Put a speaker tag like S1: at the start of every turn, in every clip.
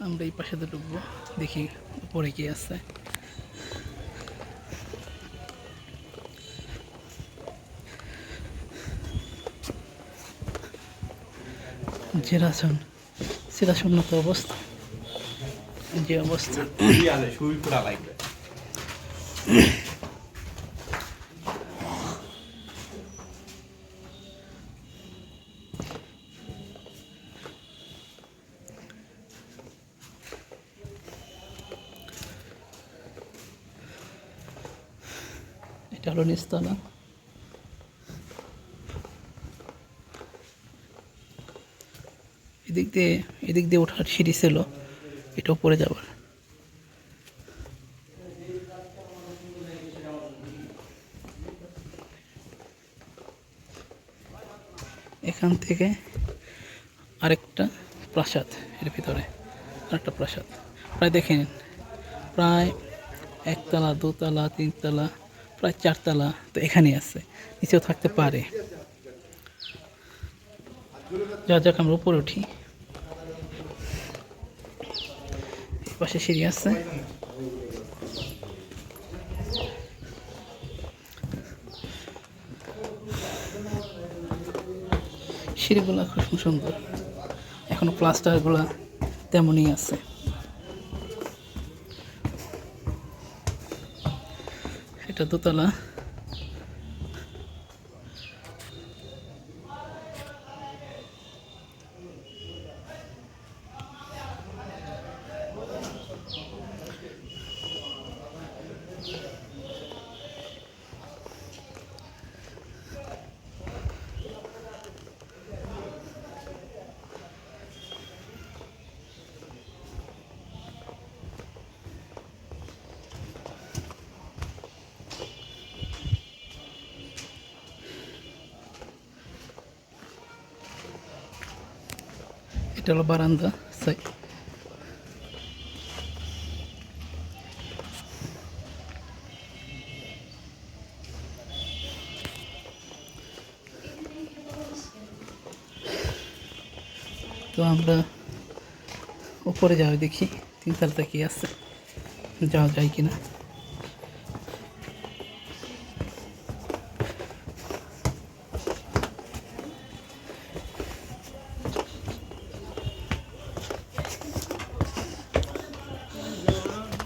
S1: আমরা এই পাশে তো ঢুকবো, দেখি উপরে কি আছে। চিরাশূন্যত অবস্থা, যে অবস্থা। এটা হলো নিচতলা। এদিক দিয়ে ওঠার সিঁড়ি ছিল, এটা উপরে যাবার। এখান থেকে আরেকটা প্রাসাদ, এর ভিতরে আরেকটা প্রাসাদ। প্রায় দেখেন, প্রায় একতলা, দোতলা, তিনতলা, প্রায় চারতলা তো এখানেই আছে, নিচেও থাকতে পারে। যা যাক আমরা উপরে উঠি। পাশে সিঁড়ি আছে। সিঁড়িগুলো খুব সুন্দর, এখনো প্লাস্টারগুলো তেমনই আছে। এটা দোতলা। এটা হলো বারান্দা সাইড। তো আমরা উপরে যাই, দেখি তিনতলাতে কি আছে, যাওয়া যায় কিনা।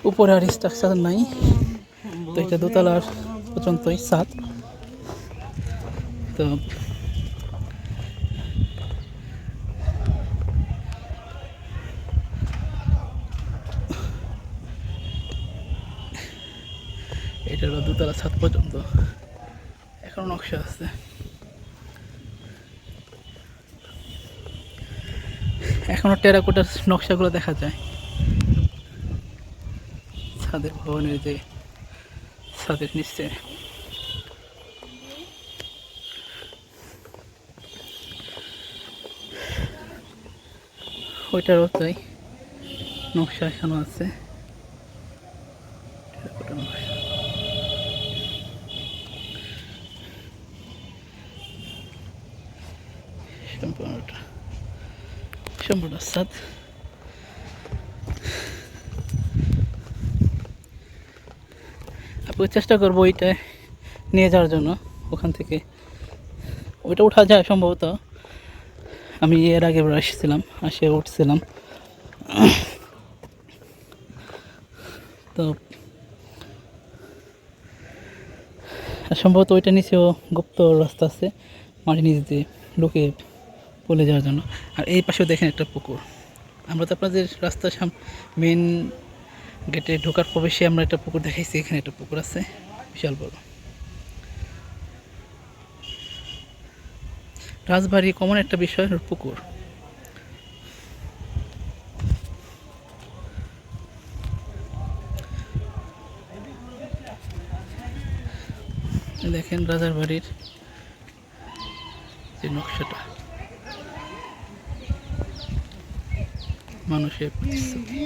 S1: উপরে আর স্ট্রাকচার নাই, তো এটা দোতলার পর্যন্তই ছাদ। তো এটা হলো দোতলা ছাদ পর্যন্ত, এখনো নকশা আছে। এখনো টেরাকোটার নকশাগুলো দেখা যায় ছাদের ভবনের, যে ছাদের নিচে। ওইটারও তাই নকশা এখনো আছে, টেরাকোটার নকশা। সম্পূর্ণ ছাদ। আপনি চেষ্টা করবো ওইটা নিয়ে যাওয়ার জন্য, ওখান থেকে ওইটা উঠা যায় সম্ভবত। আমি এর আগে আসছিলাম, উঠছিলাম। তো সম্ভবত ওইটা নিচেও গুপ্ত রাস্তা আছে, মাটির নিচ দিয়ে ঢুকে পড়ে যাওয়ার জন্য। আর এই পাশেও দেখেন একটা পুকুর। আমরা তো আপনাদের রাস্তার মেন গেটে ঢোকার প্রবেশে আমরা একটা পুকুর দেখাইছি, এখানে একটা পুকুর আছে বিশাল বড়। রাজবাড়ি কমন একটা বিষয় পুকুর। দেখেন রাজার বাড়ির যে নকশাটা, মানুষের প্রতিশ্রুতি।